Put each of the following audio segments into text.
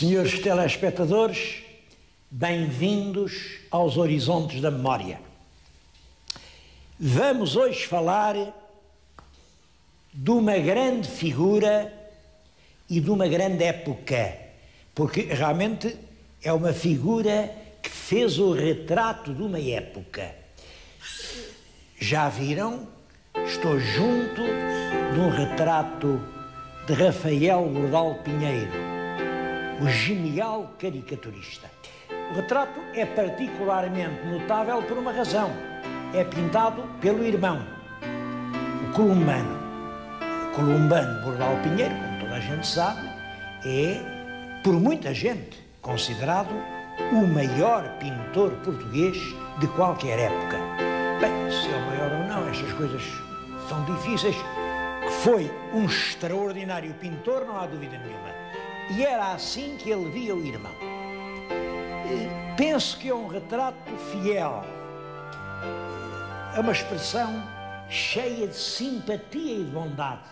Senhores telespectadores, bem-vindos aos Horizontes da Memória. Vamos hoje falar de uma grande figura e de uma grande época, porque realmente é uma figura que fez o retrato de uma época. Já viram? Estou junto de um retrato de Rafael Bordalo Pinheiro, o genial caricaturista. O retrato é particularmente notável por uma razão. É pintado pelo irmão, o columbano. O columbano Bordalo Pinheiro, como toda a gente sabe, é, por muita gente, considerado o maior pintor português de qualquer época. Bem, se é o maior ou não, estas coisas são difíceis. Foi um extraordinário pintor, não há dúvida nenhuma. E era assim que ele via o irmão. Penso que é um retrato fiel. É uma expressão cheia de simpatia e de bondade.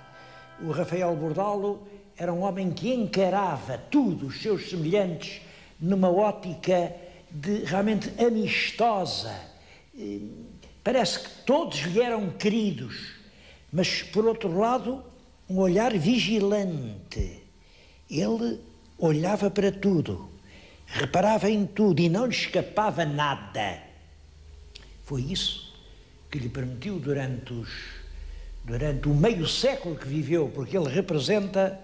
O Rafael Bordalo era um homem que encarava tudo, os seus semelhantes, numa ótica de realmente amistosa. Parece que todos lhe eram queridos, mas, por outro lado, um olhar vigilante. Ele olhava para tudo, reparava em tudo e não lhe escapava nada. Foi isso que lhe permitiu, durante o meio século que viveu, porque ele representa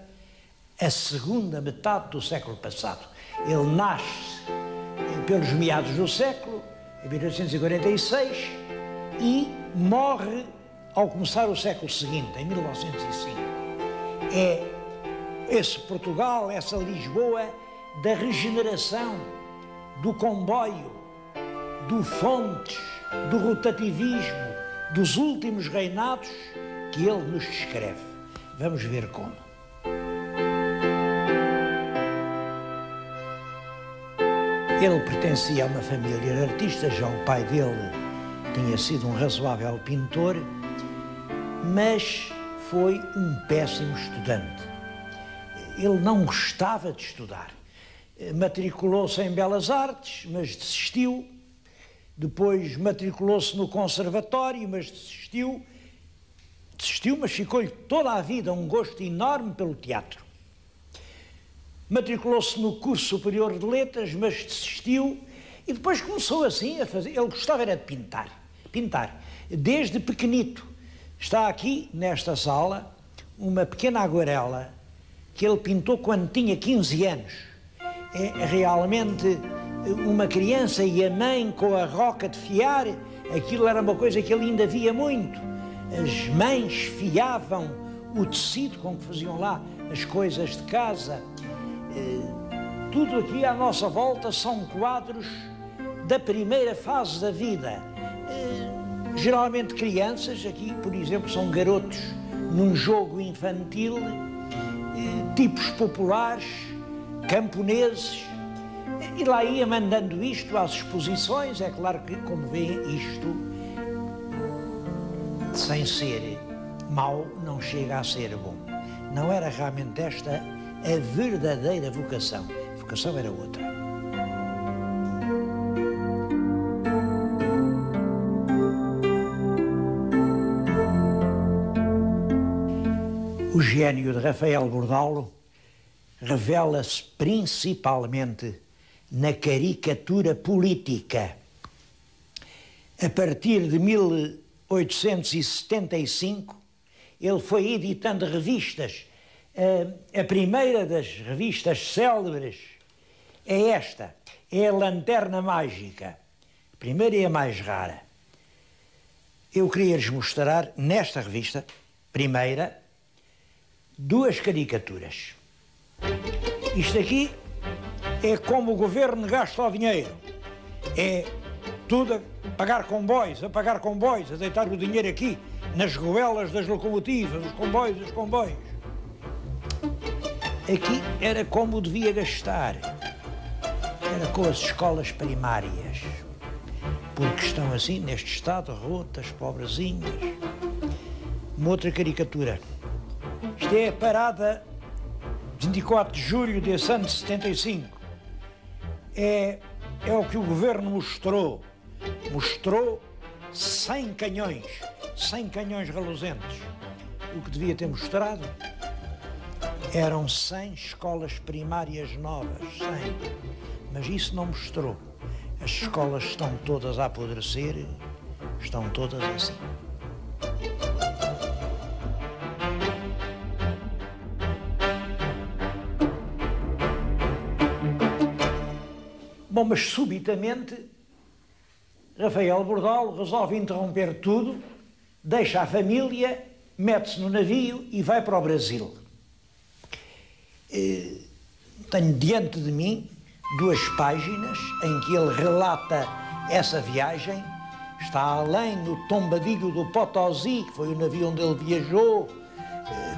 a segunda metade do século passado. Ele nasce pelos meados do século, em 1846, e morre ao começar o século seguinte, em 1905. É esse Portugal, essa Lisboa da regeneração, do comboio, do Fontes, do rotativismo, dos últimos reinados que ele nos descreve. Vamos ver como. Ele pertencia a uma família de artistas, já o pai dele tinha sido um razoável pintor, mas foi um péssimo estudante. Ele não gostava de estudar. Matriculou-se em Belas Artes, mas desistiu. Depois matriculou-se no Conservatório, mas desistiu. Desistiu, mas ficou-lhe toda a vida um gosto enorme pelo teatro. Matriculou-se no curso superior de letras, mas desistiu. E depois começou assim a fazer. Ele gostava era de pintar, desde pequenito. Está aqui, nesta sala, uma pequena aguarela que ele pintou quando tinha 15 anos. É realmente uma criança e a mãe com a roca de fiar. Aquilo era uma coisa que ele ainda via muito. As mães fiavam o tecido com que faziam lá as coisas de casa. Tudo aqui à nossa volta são quadros da primeira fase da vida. Geralmente crianças, aqui, por exemplo, são garotos num jogo infantil, tipos populares, camponeses, e lá ia mandando isto às exposições. É claro que, como vêem, isto, sem ser mau, não chega a ser bom. Não era realmente esta a verdadeira vocação. A vocação era outra. O gênio de Rafael Bordalo revela-se principalmente na caricatura política. A partir de 1875, ele foi editando revistas. A primeira das revistas célebres é esta, é a Lanterna Mágica. A primeira e a mais rara. Eu queria-lhes mostrar, nesta revista, primeira, duas caricaturas. Isto aqui é como o governo gasta o dinheiro. É tudo a pagar comboios, a deitar o dinheiro aqui, nas goelas das locomotivas, dos comboios. Aqui era como devia gastar. Era com as escolas primárias. Porque estão assim, neste estado, rotas, pobrezinhas. Uma outra caricatura. Isto é a parada 24 de julho desse ano de 75, é o que o governo mostrou. Mostrou 100 canhões reluzentes. O que devia ter mostrado eram 100 escolas primárias novas, 100. Mas isso não mostrou. As escolas estão todas a apodrecer, estão todas assim. Bom, mas subitamente Rafael Bordalo resolve interromper tudo, deixa a família, mete-se no navio e vai para o Brasil. Tenho diante de mim 2 páginas em que ele relata essa viagem. Está além no tombadilho do Potosí, que foi o navio onde ele viajou,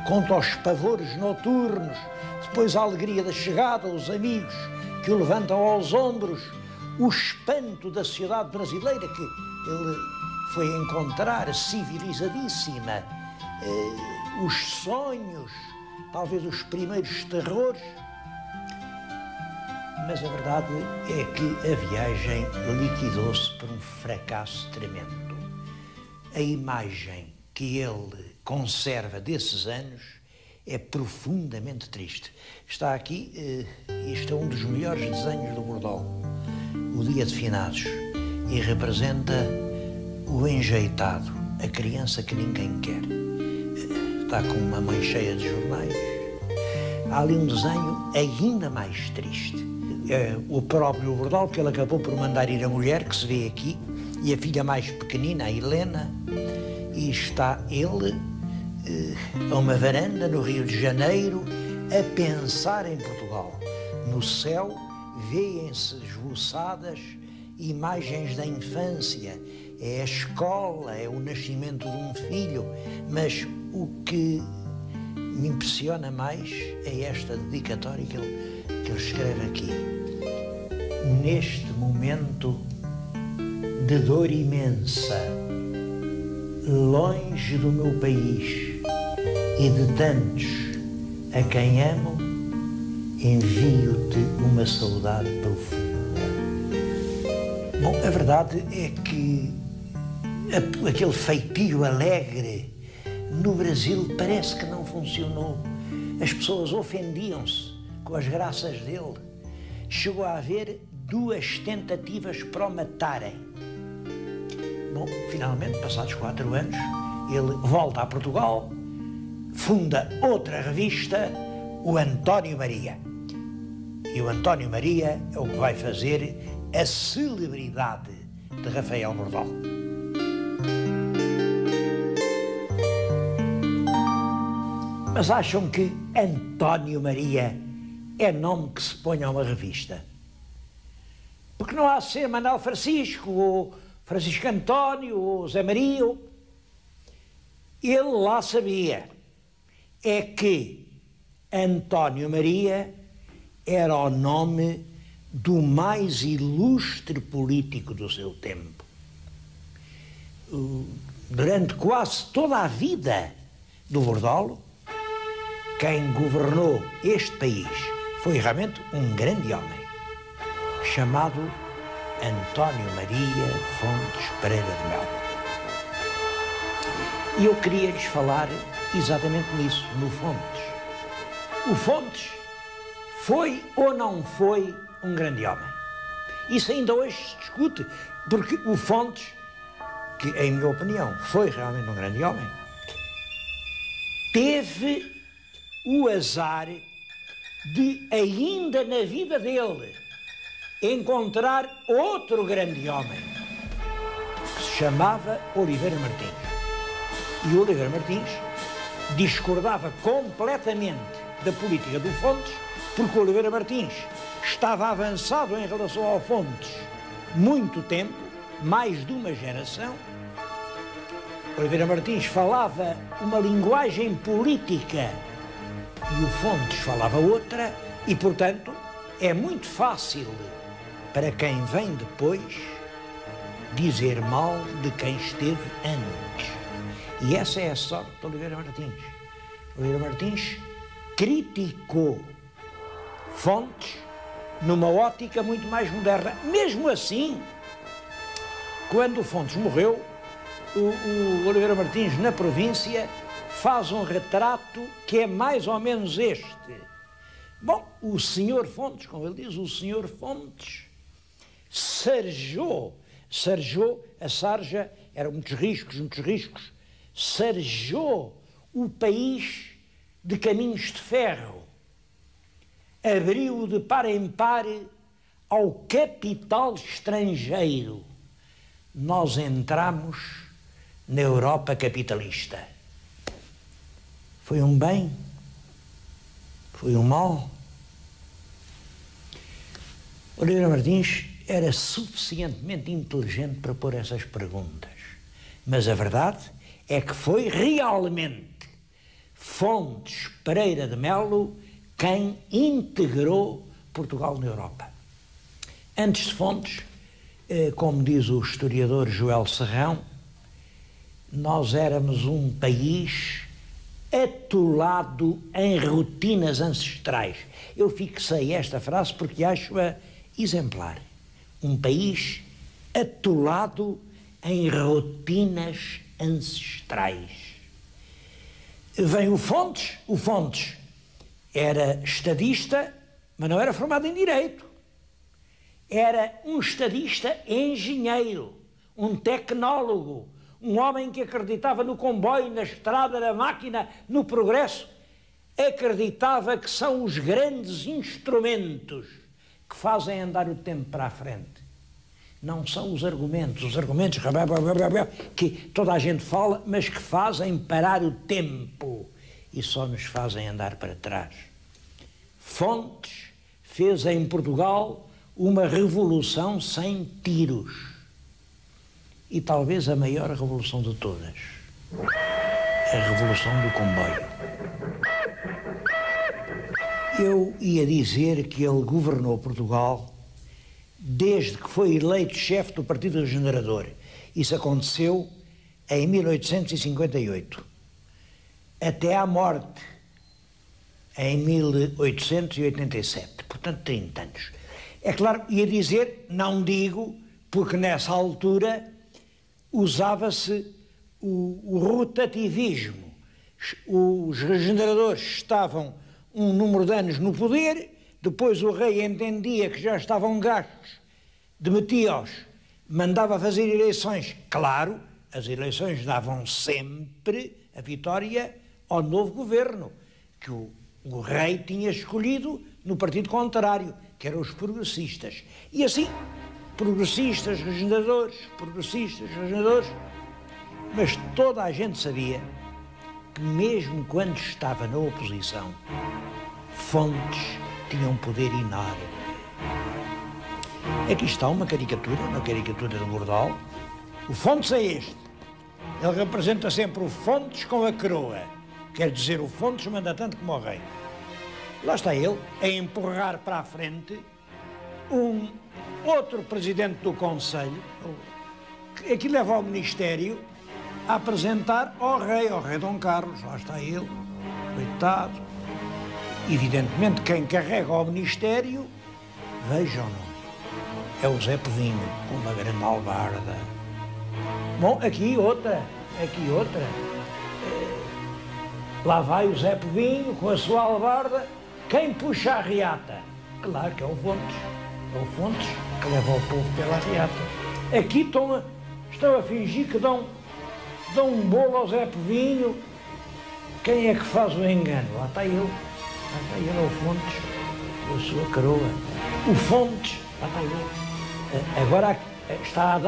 conta os pavores noturnos, depois a alegria da chegada, os amigos que o levantam aos ombros, o espanto da sociedade brasileira que ele foi encontrar civilizadíssima, os sonhos, talvez os primeiros terrores. Mas a verdade é que a viagem liquidou-se por um fracasso tremendo. A imagem que ele conserva desses anos é profundamente triste. Está aqui, isto é um dos melhores desenhos do Bordalo, o Dia de Finados, e representa o enjeitado, a criança que ninguém quer. Está com uma mãe cheia de jornais. Há ali um desenho ainda mais triste. É o próprio Bordalo, que ele acabou por mandar ir a mulher, que se vê aqui, e a filha mais pequenina, a Helena, e está ele a uma varanda no Rio de Janeiro a pensar em Portugal. No céu vêem-se esboçadas imagens da infância, é a escola, é o nascimento de um filho, mas o que me impressiona mais é esta dedicatória que ele escreve aqui. Neste momento de dor imensa, longe do meu país e de tantos a quem amo, envio-te uma saudade profunda. Bom, a verdade é que aquele feitio alegre no Brasil parece que não funcionou. As pessoas ofendiam-se com as graças dele. Chegou a haver 2 tentativas para o matarem. Bom, finalmente, passados 4 anos, ele volta a Portugal, funda outra revista, o António Maria. E o António Maria é o que vai fazer a celebridade de Rafael Bordalo. Mas acham que António Maria é nome que se põe a uma revista? Porque não há de ser Manuel Francisco, ou Francisco António, ou Zé Maria. Ele lá sabia é que António Maria era o nome do mais ilustre político do seu tempo. Durante quase toda a vida do Bordalo, quem governou este país foi realmente um grande homem, chamado António Maria Fontes Pereira de Melo. E eu queria lhes falar exatamente nisso, no Fontes. O Fontes foi ou não foi um grande homem? Isso ainda hoje se discute, porque o Fontes, que em minha opinião foi realmente um grande homem, teve o azar de, ainda na vida dele, encontrar outro grande homem, que se chamava Oliveira Martins. E Oliveira Martins discordava completamente da política do Fontes, porque Oliveira Martins estava avançado em relação ao Fontes muito tempo, mais de uma geração. Oliveira Martins falava uma linguagem política e o Fontes falava outra, e, portanto, é muito fácil para quem vem depois dizer mal de quem esteve antes. E essa é a sorte de Oliveira Martins. Oliveira Martins criticou Fontes numa ótica muito mais moderna. Mesmo assim, quando Fontes morreu, o Oliveira Martins, na província, faz um retrato que é mais ou menos este. Bom, o senhor Fontes, como ele diz, o senhor Fontes sarjou, a sarja, eram muitos riscos, sarjou o país de caminhos de ferro, abriu-o de par em par ao capital estrangeiro. Nós entramos na Europa capitalista. Foi um bem? Foi um mal? Oliveira Martins era suficientemente inteligente para pôr essas perguntas. Mas a verdade é que foi realmente Fontes Pereira de Melo quem integrou Portugal na Europa. Antes de Fontes, como diz o historiador Joel Serrão, nós éramos um país atolado em rotinas ancestrais. Eu fixei esta frase porque acho-a exemplar. Um país atolado em rotinas ancestrais. Vem o Fontes era estadista, mas não era formado em Direito. Era um estadista engenheiro, um tecnólogo, um homem que acreditava no comboio, na estrada, na máquina, no progresso. Acreditava que são os grandes instrumentos que fazem andar o tempo para a frente. Não são os argumentos que toda a gente fala, mas que fazem parar o tempo e só nos fazem andar para trás. Fontes fez em Portugal uma revolução sem tiros. E talvez a maior revolução de todas, a revolução do comboio. Eu ia dizer que ele governou Portugal desde que foi eleito chefe do Partido Regenerador. Isso aconteceu em 1858, até à morte em 1887, portanto 30 anos. É claro, ia dizer, não digo, porque nessa altura usava-se o rotativismo. Os regeneradores estavam um número de anos no poder, depois o rei entendia que já estavam gastos, demitia-os, mandava fazer eleições. Claro, as eleições davam sempre a vitória ao novo governo, que o rei tinha escolhido no partido contrário, que eram os progressistas. E assim, progressistas, regeneradores, mas toda a gente sabia que mesmo quando estava na oposição, Fontes tinha um poder enorme. Aqui está uma caricatura de Bordal. O Fontes é este. Ele representa sempre o Fontes com a coroa. Quer dizer, o Fontes manda tanto como o rei. Lá está ele, a empurrar para a frente um outro presidente do Conselho, que aqui leva ao Ministério, a apresentar ao rei Dom Carlos. Lá está ele, coitado. Evidentemente, quem carrega ao Ministério, vejam-no, é o Zé Povinho, com uma grande albarda. Bom, aqui outra. Lá vai o Zé Povinho, com a sua albarda. Quem puxa a reata? Claro que é o Fontes. É o Fontes que leva o povo pela reata. Aqui estão a fingir que dão um bolo ao Zé Povinho. Quem é que faz o engano? Lá está ele. É o Fontes, com a sua coroa. O Fontes, lá está ele. Agora está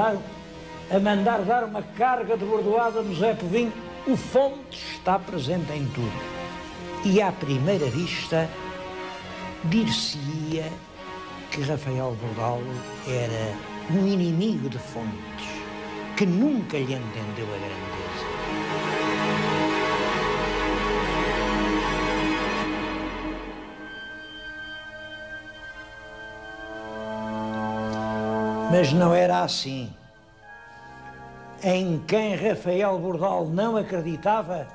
a mandar dar uma carga de bordoada no Zé Povinho. O Fontes está presente em tudo. E à primeira vista, dir-se-ia que Rafael Bordalo era um inimigo de Fontes, que nunca lhe entendeu a grandeza. Mas não era assim. Em quem Rafael Bordal não acreditava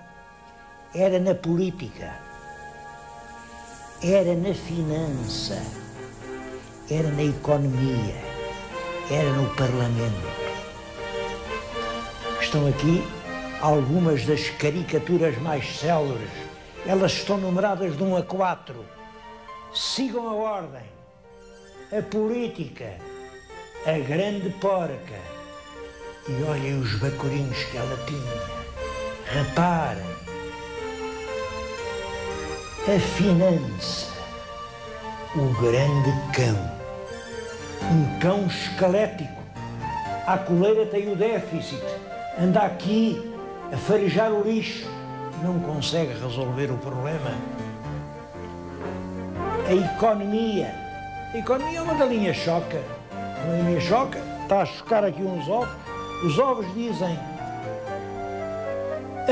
era na política. era na finança, era na economia, era no Parlamento. Estão aqui algumas das caricaturas mais célebres. Elas estão numeradas de 1 a 4. Sigam a ordem. A política, a grande porca. E olhem os bacurinhos que ela tinha. Reparem. A finança, o grande cão. Um cão esquelético. A coleira tem o déficit. Anda aqui a farejar o lixo. Não consegue resolver o problema. A economia. A economia é uma galinha choca. Uma galinha choca, está a chocar aqui uns ovos. Os ovos dizem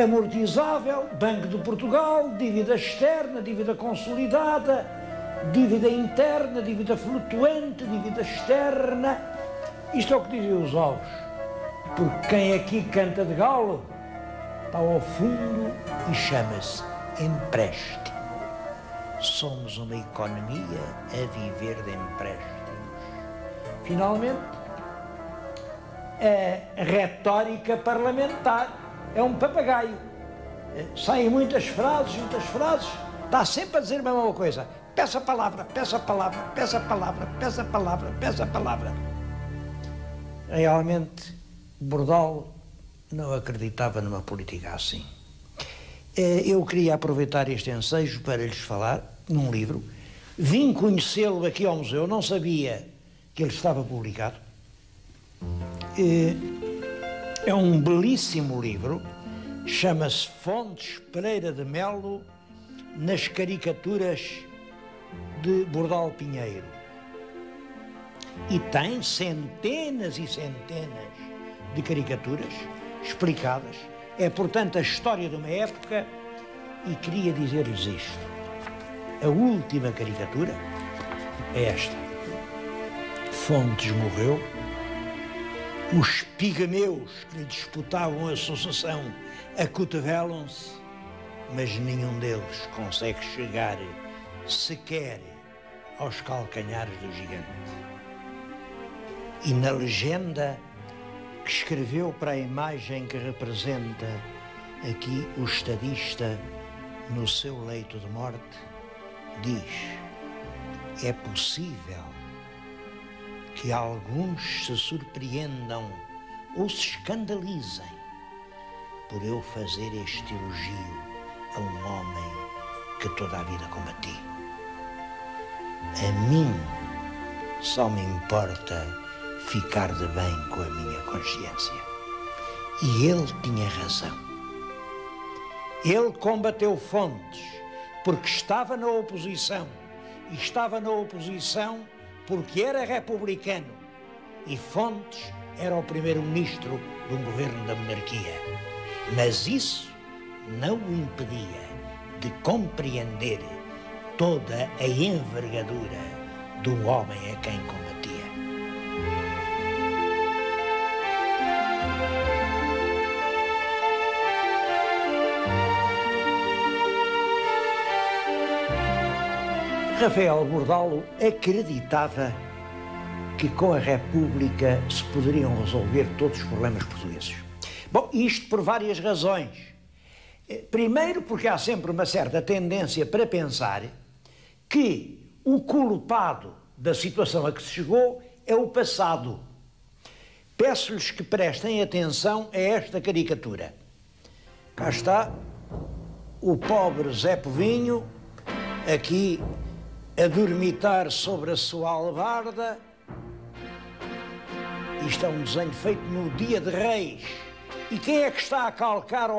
amortizável, Banco de Portugal, dívida externa, dívida consolidada, dívida interna, dívida flutuante, dívida externa. Isto é o que dizem os ovos. Porque quem aqui canta de galo está ao fundo e chama-se empréstimo. Somos uma economia a viver de empréstimos. Finalmente, a retórica parlamentar é um papagaio. Saem muitas frases, está sempre a dizer a mesma coisa. Peça a palavra, peça a palavra, peça a palavra, peça a palavra, peça a palavra. Realmente, Bordalo não acreditava numa política assim. Eu queria aproveitar este ensejo para lhes falar num livro. Vim conhecê-lo aqui ao museu, não sabia que ele estava publicado. É um belíssimo livro, chama-se Fontes Pereira de Melo nas caricaturas de Bordalo Pinheiro. E tem centenas e centenas de caricaturas explicadas. É, portanto, a história de uma época e queria dizer-lhes isto. A última caricatura é esta. Fontes morreu. Os pigameus que lhe disputavam a sucessão acotovelam-se, mas nenhum deles consegue chegar sequer aos calcanhares do gigante. E na legenda que escreveu para a imagem que representa aqui o estadista no seu leito de morte, diz: é possível que alguns se surpreendam ou se escandalizem por eu fazer este elogio a um homem que toda a vida combati. A mim só me importa ficar de bem com a minha consciência. E ele tinha razão. Ele combateu Fontes porque estava na oposição. E estava na oposição porque era republicano. E Fontes era o primeiro-ministro de um governo da monarquia. Mas isso não o impedia de compreender toda a envergadura do homem a quem combatia. Rafael Bordalo acreditava que com a República se poderiam resolver todos os problemas portugueses. Bom, isto por várias razões. Primeiro, porque há sempre uma certa tendência para pensar que o culpado da situação a que se chegou é o passado. Peço-lhes que prestem atenção a esta caricatura. Cá está o pobre Zé Povinho, aqui a dormitar sobre a sua albarda. Isto é um desenho feito no Dia de Reis. E quem é que está a calcar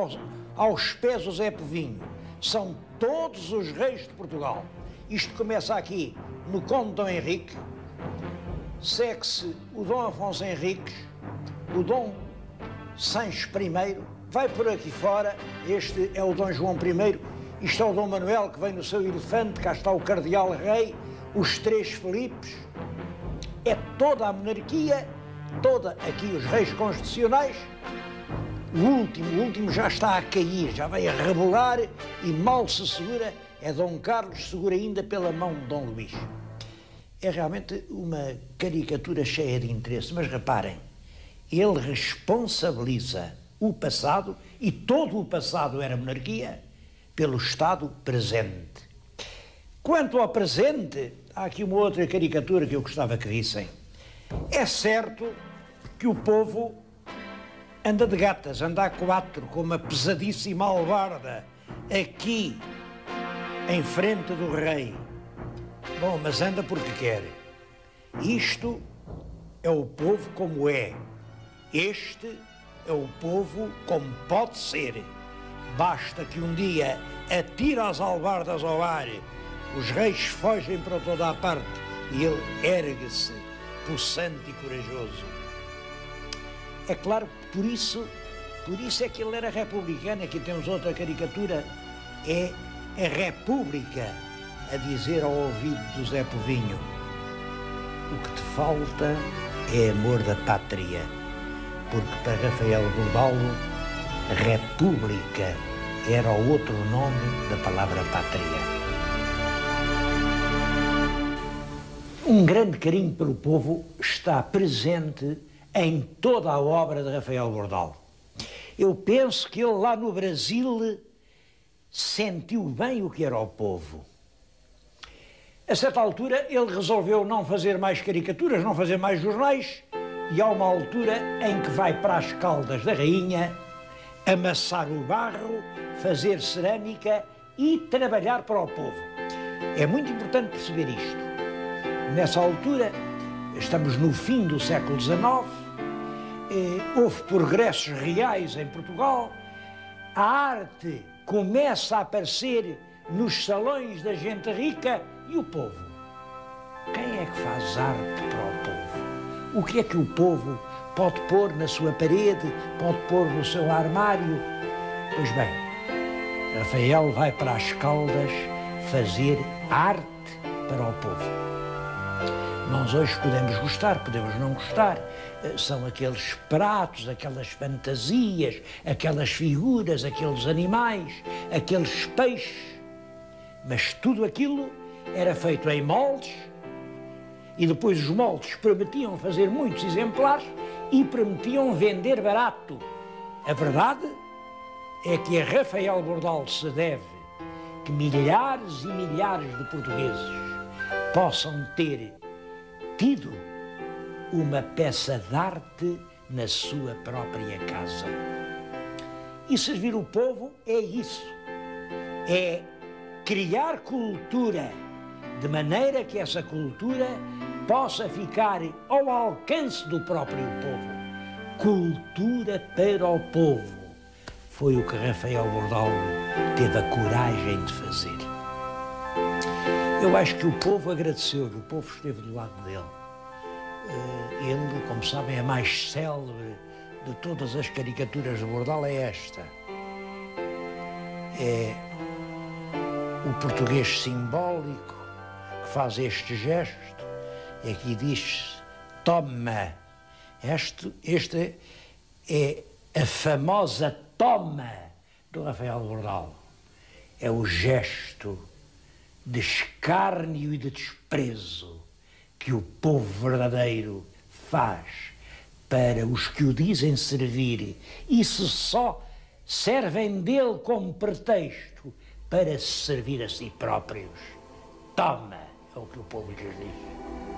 aos pés o Zé Povinho? São todos os reis de Portugal. Isto começa aqui no Conde Dom Henrique, segue-se o Dom Afonso Henriques, o Dom Sancho I, vai por aqui fora, este é o Dom João I, isto é o Dom Manuel que vem no seu elefante, cá está o Cardeal Rei, os três Filipes, é toda a monarquia, toda aqui os reis constitucionais. O último já está a cair, já vai a rebolar e mal se segura, é Dom Carlos segura ainda pela mão de Dom Luís. É realmente uma caricatura cheia de interesse, mas reparem, ele responsabiliza o passado, e todo o passado era monarquia, pelo Estado presente. Quanto ao presente, há aqui uma outra caricatura que eu gostava que vissem. É certo que o povo anda de gatas, anda a quatro, com uma pesadíssima albarda, aqui, em frente do rei. Bom, mas anda porque quer. Isto é o povo como é. Este é o povo como pode ser. Basta que um dia atire as albardas ao ar, os reis fogem para toda a parte e ele ergue-se, possante e corajoso. É claro que por isso é que ele era republicano. Aqui temos outra caricatura, é a República a dizer ao ouvido do Zé Povinho: o que te falta é amor da pátria, porque para Rafael Bordalo, República era o outro nome da palavra pátria. Um grande carinho pelo povo está presente em toda a obra de Rafael Bordalo. Eu penso que ele lá no Brasil sentiu bem o que era o povo. A certa altura ele resolveu não fazer mais caricaturas, não fazer mais jornais, e há uma altura em que vai para as Caldas da Rainha amassar o barro, fazer cerâmica e trabalhar para o povo. É muito importante perceber isto. Nessa altura, estamos no fim do século XIX, houve progressos reais em Portugal, a arte começa a aparecer nos salões da gente rica, e o povo? Quem é que faz arte para o povo? O que é que o povo pode pôr na sua parede, pode pôr no seu armário? Pois bem, Rafael vai para as Caldas fazer arte para o povo. Nós hoje podemos gostar, podemos não gostar, são aqueles pratos, aquelas fantasias, aquelas figuras, aqueles animais, aqueles peixes, mas tudo aquilo era feito em moldes, e depois os moldes prometiam fazer muitos exemplares e prometiam vender barato. A verdade é que a Rafael Bordalo se deve que milhares e milhares de portugueses possam ter tido uma peça de arte na sua própria casa. E servir o povo é isso, é criar cultura, de maneira que essa cultura possa ficar ao alcance do próprio povo. Cultura para o povo. Foi o que Rafael Bordalo teve a coragem de fazer. Eu acho que o povo agradeceu-lhe, o povo esteve do lado dele. Ele, como sabem, a mais célebre de todas as caricaturas de Bordalo é esta. É o português simbólico que faz este gesto, e aqui diz: toma. Este é a famosa toma do Rafael Bordalo. É o gesto de escárnio e de desprezo que o povo verdadeiro faz para os que o dizem servir, e se só servem dele como pretexto para se servir a si próprios. Toma, é o que o povo lhes diz.